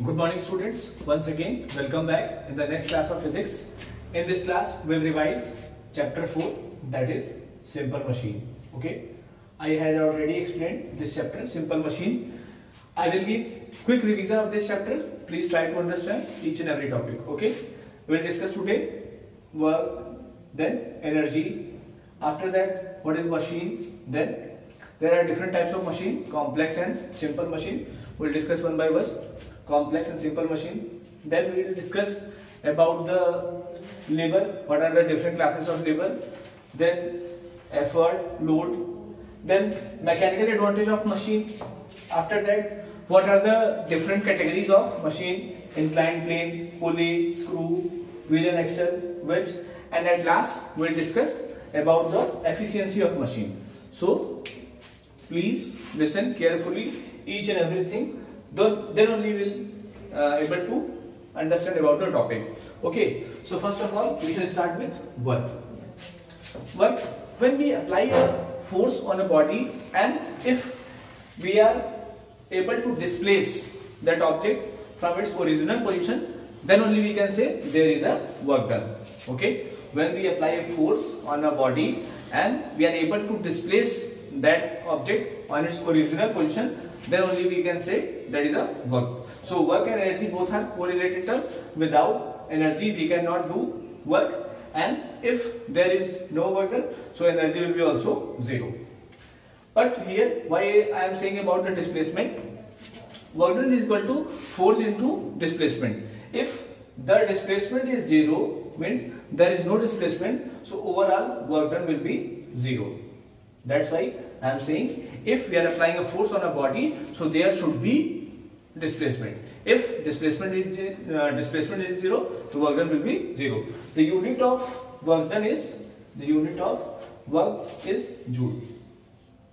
Good morning students, once again welcome back in the next class of physics. In this class we'll revise chapter 4, that is simple machine. Okay, I had already explained this chapter, simple machine. I will give quick revision of this chapter. Please try to understand each and every topic. Okay, we'll discuss today work, then energy, after that what is machine, then there are different types of machine, complex and simple machine. We'll discuss one by one, complex and simple machine. Then we will discuss about the labor, what are the different classes of labor, then effort, load, then mechanical advantage of machine. After that, what are the different categories of machine, inclined plane, pulley, screw, wheel and axle, wedge, and at last we will discuss about the efficiency of machine. So please listen carefully each and everything, then only will able to understand about the topic. Okay, so first of all we shall start with work. Work, when we apply a force on a body and if we are able to displace that object from its original position, then only we can say there is a work done. Okay, when we apply a force on a body and we are able to displace that object on its original position, then only we can say that is a work. So work and energy both are correlated terms. Without energy we cannot do work, and if there is no work done, so energy will be also zero. But here why I am saying about the displacement, work done is equal to force into displacement. If the displacement is zero, means there is no displacement, so overall work done will be zero. That's why I am saying if we are applying a force on a body, so there should be displacement. If displacement is zero, the work done will be zero. The unit of work done is joule.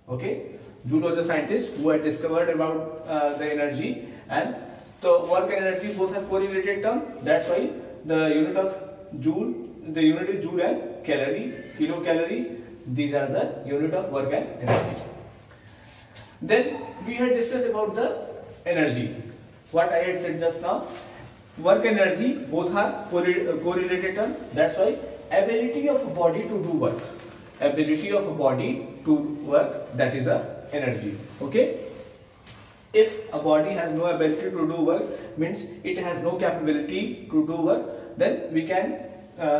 Okay, Joule was a scientist who had discovered about the energy, and the work and energy both have correlated term. That's why the unit of joule, the unit is joule and calorie, kilocalorie. These are the unit of work and energy. Then we had discussed about the energy. What I had said just now, work and energy both are correlated term. That's why ability of a body to do work, that is a energy. Okay, if a body has no ability to do work, means it has no capability to do work, then we can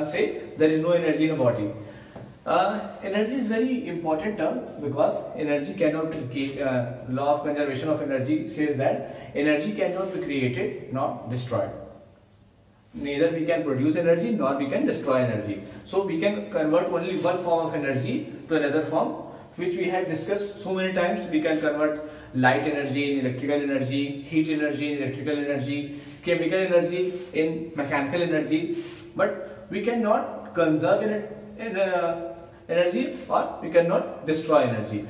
say there is no energy in a body. Energy is very important term because energy cannot be law of conservation of energy says that energy cannot be created nor destroyed. Neither we can produce energy nor we can destroy energy. So we can convert only one form of energy to another form, which we had discussed so many times. We can convert light energy in electrical energy, heat energy in electrical energy, chemical energy in mechanical energy, but we cannot conserve energy or we cannot destroy energy.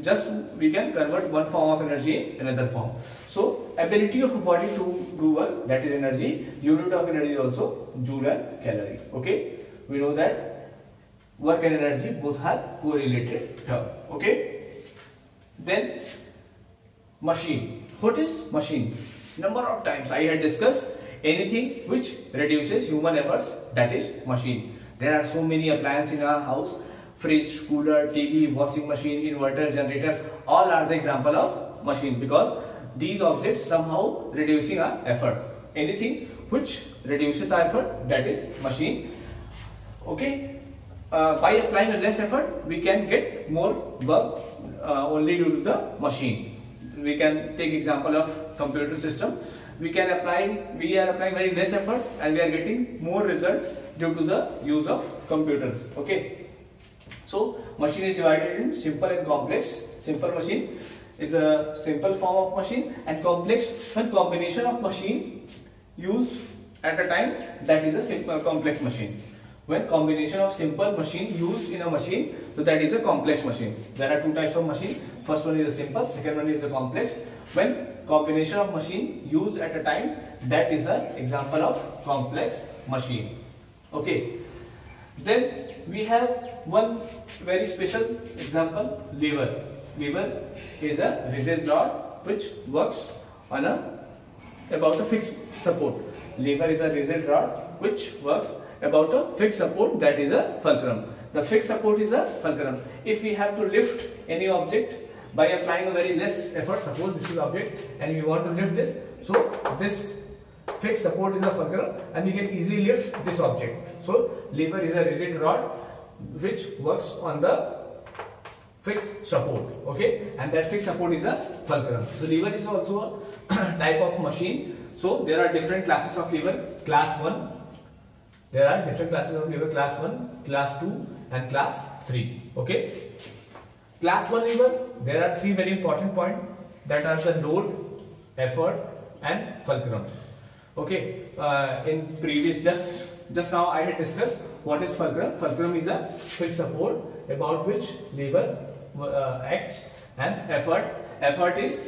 Just we can convert one form of energy in another form. So ability of a body to do work, that is energy. Unit of energy is also joule and calorie. Okay, we know that work and energy both are correlated term. Okay, then machine. What is machine? Number of times I had discussed anything which reduces human efforts, that is machine. There are so many appliances in our house: fridge, cooler, TV, washing machine, inverter, generator. All are the example of machine because these objects somehow reducing our effort. Anything which reduces our effort, that is machine. Okay, by applying less effort we can get more work only due to the machine. We can take example of computer system. We are applying very less effort and we are getting more result due to the use of computers. Okay, so machine is divided in simple and complex. Simple machine is a simple form of machine, and complex, when combination of machine used at a time, that is a simple complex machine. When combination of simple machine used in a machine, so that is a complex machine. There are two types of machine. First one is a simple, second one is a complex. When combination of machine used at a time, that is an example of complex machine. Okay, then we have one very special example, lever. Lever is a rigid rod which works on a about a fixed support. Lever is a rigid rod which works about a fixed support, that is a fulcrum. The fixed support is a fulcrum. If we have to lift any object by applying a very less effort, suppose this is object and we want to lift this, so this fixed support is a fulcrum and we can easily lift this object. So lever is a rigid rod which works on the fixed support, okay, and that fixed support is a fulcrum. So lever is also a type of machine. So there are different classes of lever. Class 1, there are different classes of lever: class 1, class 2 and class 3, okay. Class 1 lever, there are three very important points, that are the load, effort and fulcrum, okay. In previous, just now I had discussed what is fulcrum. Fulcrum is a fixed support about which lever acts, and effort is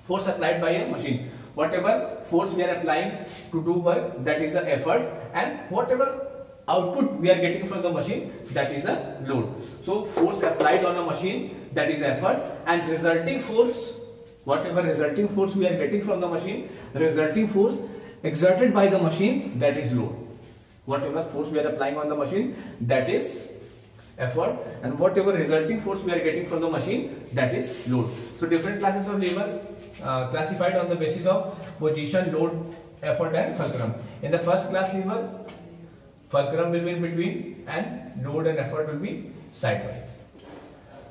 force applied by a machine. Whatever force we are applying to do work, that is the effort, and whatever output we are getting from the machine, that is a load. So force applied on a machine, that is effort, and resulting force, whatever resulting force we are getting from the machine, resulting force exerted by the machine, that is load. Whatever force we are applying on the machine, that is effort, and whatever resulting force we are getting from the machine, that is load. So different classes of lever classified on the basis of position, load, effort and fulcrum. In the first class lever, fulcrum will be in between and load and effort will be sidewise.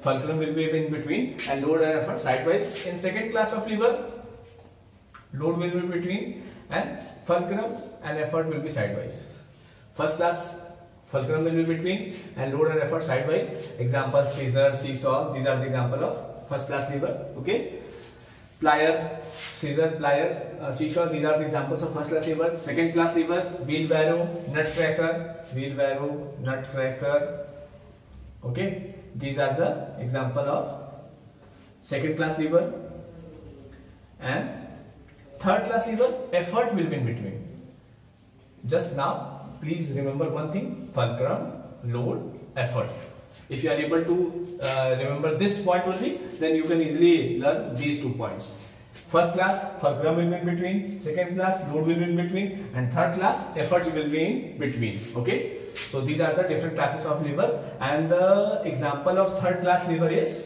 Fulcrum will be in between and load and effort sidewise. In second class of lever, load will be between and fulcrum and effort will be sidewise. First class, fulcrum will be between and load and effort sidewise. Example: scissor, seesaw. These are the example of first class lever, okay. Plier, scissor, plier, seesaw. These are the examples of first class lever. Second class lever: wheelbarrow, nutcracker, wheelbarrow, nutcracker, okay. These are the example of second class lever. And third class lever, effort will be in between. Just now, please remember one thing: fulcrum, load, effort. If you are able to remember this point only, then you can easily learn these 2 points. First class, fulcrum will be in between. Second class, load will be in between. And third class, effort will be in between, okay. So these are the different classes of lever. And the example of third class lever is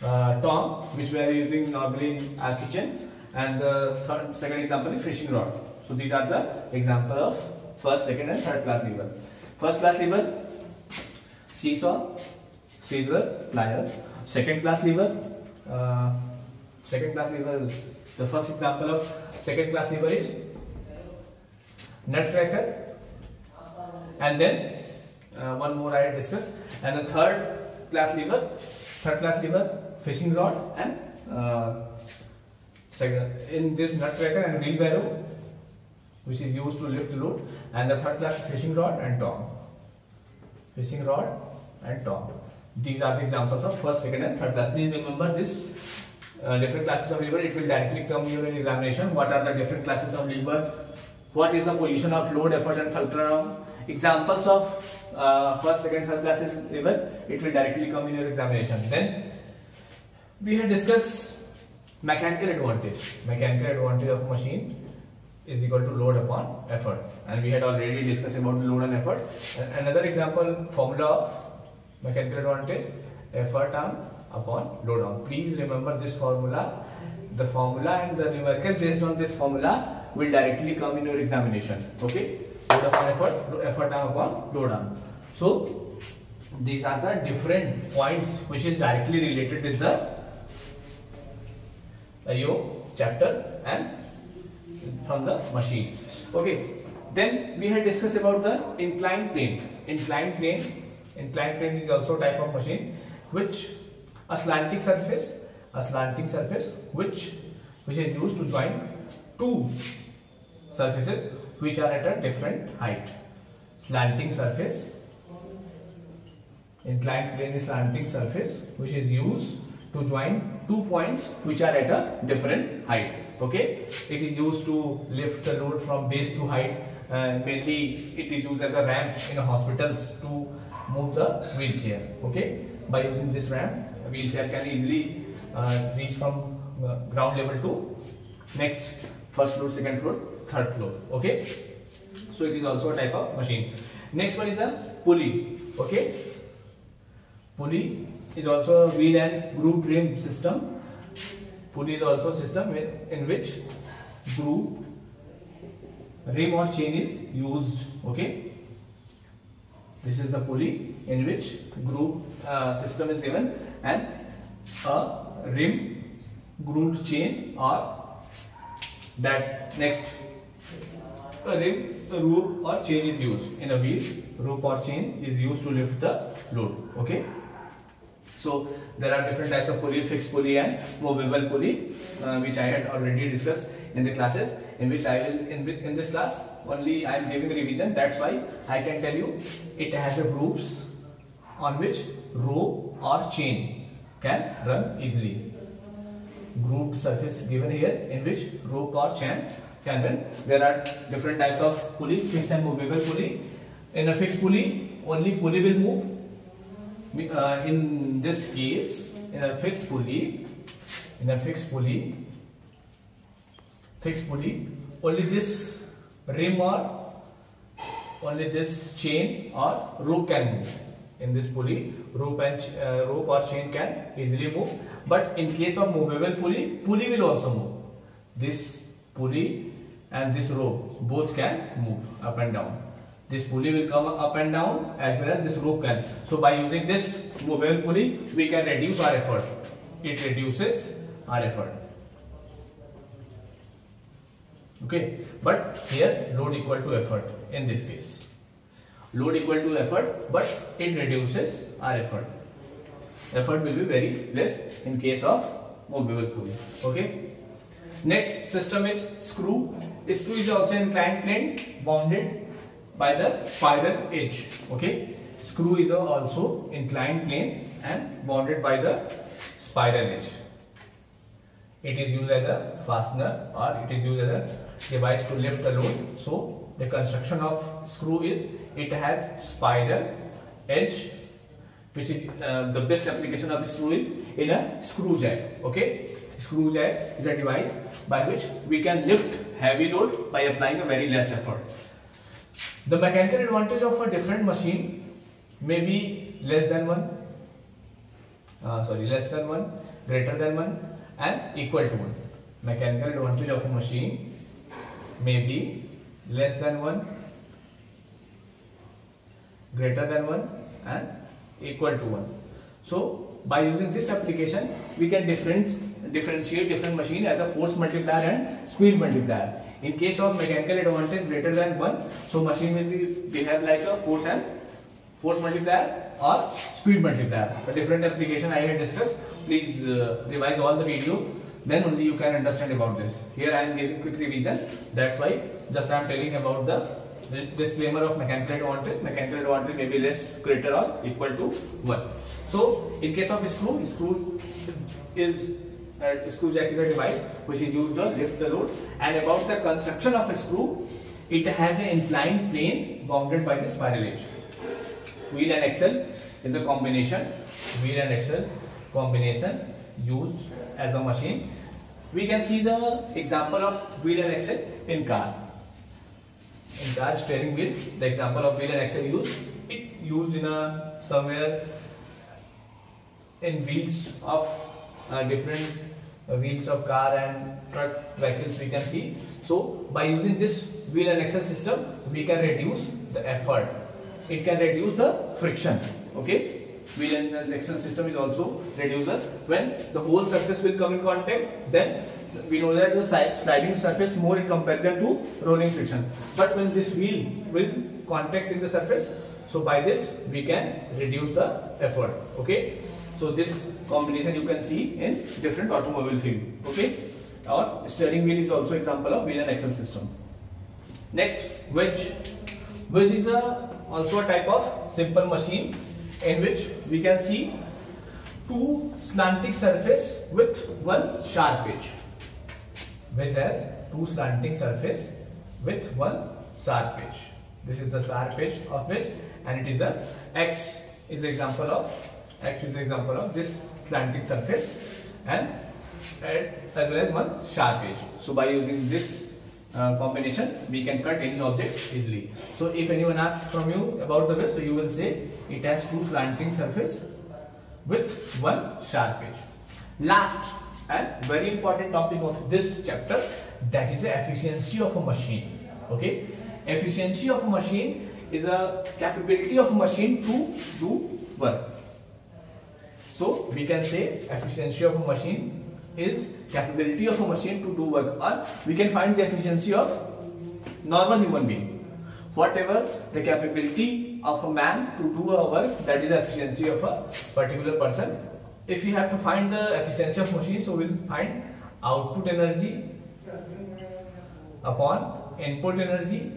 tong, which we are using normally in our kitchen. And the second example is fishing rod. So these are the example of first, second and third class lever. First class lever: seesaw, scissor, plier. Second class lever, the first example of second class lever is nutcracker, and then one more I discussed. And the third class lever, fishing rod, and in this nutcracker and wheelbarrow, which is used to lift the load, and the third class fishing rod and tong. Fishing rod and tong. These are the examples of first, second and third class. Please remember this different classes of lever. It will directly come here in examination. What are the different classes of lever? What is the position of load, effort and fulcrum? Examples of first, second, third classes lever. It will directly come in your examination. Then we had discussed mechanical advantage. Mechanical advantage of machine is equal to load upon effort, and we had already discussed about the load and effort. And another example, formula of mechanical advantage: effort arm upon load arm. Please remember this formula. The formula and the numerical based on this formula will directly come in your examination, okay. Load upon effort, effort arm upon load arm. So these are the different points which is directly related with the your chapter and from the machine, okay. Then we had discussed about the inclined plane. Inclined plane is also a type of machine which a slanting surface which is used to join two surfaces which are at a different height. Slanting surface, inclined plane is slanting surface which is used to join 2 points which are at a different height, okay. It is used to lift the load from base to height, and mainly it is used as a ramp in hospitals to move the wheelchair, okay. By using this ramp, a wheelchair can easily reach from ground level to next first floor, second floor, third floor. Okay, so it is also a type of machine. Next one is a pulley. Okay, pulley is also a wheel and groove rim system. Pulley is also a system in which groove, rim or chain is used. Okay, this is the pulley in which groove system is given and a rim, grooved chain, or that next a rim, rope or chain is used in a wheel. Rope or chain is used to lift the load. Okay, so there are different types of pulley: fixed pulley and movable pulley, which I had already discussed in the classes, in which I will in this class only I am giving revision. That's why I can tell you it has a grooves on which rope or chain can run easily. Grooved surface given here in which rope or chain can run. There are different types of pulley: fixed and movable pulley. In a fixed pulley, only pulley will move. In this case, in a fixed pulley, only this rim or only this chain or rope can move. In this pulley, rope or chain can easily move. But in case of movable pulley, pulley will also move. This pulley and this rope both can move up and down. This pulley will come up and down as well as this rope can. So by using this movable pulley, we can reduce our effort. It reduces our effort. Okay, but here load equal to effort in this case. Load equal to effort, but it reduces our effort. Effort will be very less in case of movable pulley. Okay. Next system is screw. Screw is also inclined plane bounded by the spiral edge. Okay. Screw is also inclined plane and bounded by the spiral edge. It is used as a fastener or it is used as a device to lift a load. So the construction of screw is it has spiral edge, which is the best application of screw is in a screw jack. Okay, screw jack is a device by which we can lift heavy load by applying a very less effort. The mechanical advantage of a different machine may be less than one, greater than one, and equal to one. Mechanical advantage of a machine may be less than one, greater than one, and equal to one. So by using this application, we can differentiate different machine as a force multiplier and speed multiplier. In case of mechanical advantage greater than 1, so machine will behave like a force multiplier or speed multiplier. The different application I had discussed. Please revise all the video, then only you can understand about this. Here I am giving quick revision. That's why just I am telling about the disclaimer of mechanical advantage. Mechanical advantage may be less, greater, or equal to 1. So in case of screw jack is a device which is used to lift the load. And about the construction of a screw, it has an inclined plane bounded by the spiral edge. Wheel and axle is a combination. Wheel and axle combination used as a machine. We can see the example of wheel and axle in car. In car steering wheel, the example of wheel and axle used in somewhere in wheels of different wheels of car and truck vehicles we can see. So by using this wheel and axle system, we can reduce the effort. It can reduce the friction. Okay. Wheel and axle system is also reducer. When the whole surface will come in contact, then we know that the sliding surface more in comparison to rolling friction. But when this wheel will contact in the surface, so by this we can reduce the effort. Okay. So this combination you can see in different automobile field. Okay. Or steering wheel is also example of wheel and axle system. Next, wedge. Wedge is also a type of simple machine in which we can see two slanting surface with one sharp edge. Wedge has two slanting surface with one sharp edge. This is the sharp edge of wedge, and it is a X is the example of this slanting surface, and as well as one sharp edge. So by using this combination, we can cut any object easily. So if anyone asks from you about the wedge, so you will say it has two slanting surface with one sharp edge. Last and very important topic of this chapter, that is the efficiency of a machine. Okay, efficiency of a machine is a capability of a machine to do work. So we can say efficiency of a machine is capability of a machine to do work, or we can find the efficiency of normal human being. Whatever the capability of a man to do a work, that is the efficiency of a particular person. If we have to find the efficiency of machine, so we'll find output energy upon input energy.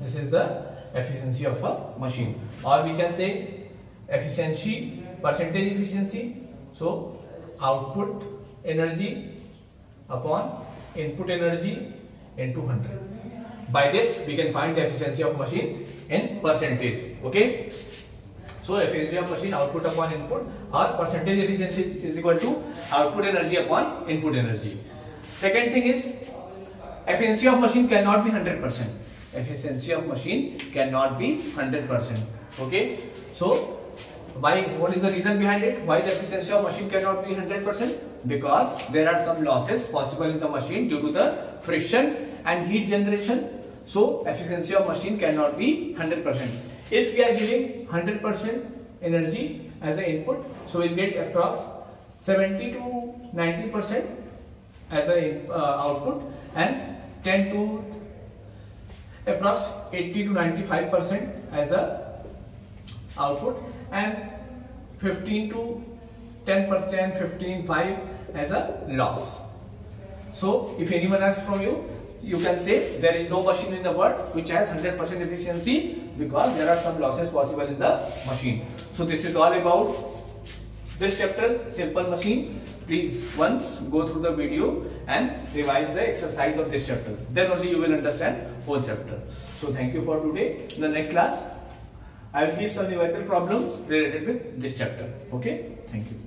This is the efficiency of a machine. Or we can say efficiency, percentage efficiency. So output energy upon input energy into 100. By this we can find the efficiency of machine in percentage. Okay. So efficiency of machine, output upon input, or percentage efficiency is equal to output energy upon input energy. Second thing is efficiency of machine cannot be 100%. Efficiency of machine cannot be 100%. Okay. So why? What is the reason behind it? Why the efficiency of machine cannot be 100%? Because there are some losses possible in the machine due to the friction and heat generation. So efficiency of machine cannot be 100%. If we are giving 100% energy as an input, so we'll get approx 70 to 90% as an output, and 10 to approx 80 to 95% as a output, and 15 to 10%, 15.5 as a loss. So if anyone asks from you, you can say there is no machine in the world which has 100% efficiency, because there are some losses possible in the machine. So this is all about this chapter, simple machine. Please once go through the video and revise the exercise of this chapter. Then only you will understand whole chapter. So thank you for today. In the next class, I will give some numerical problems related with this chapter. Okay, thank you.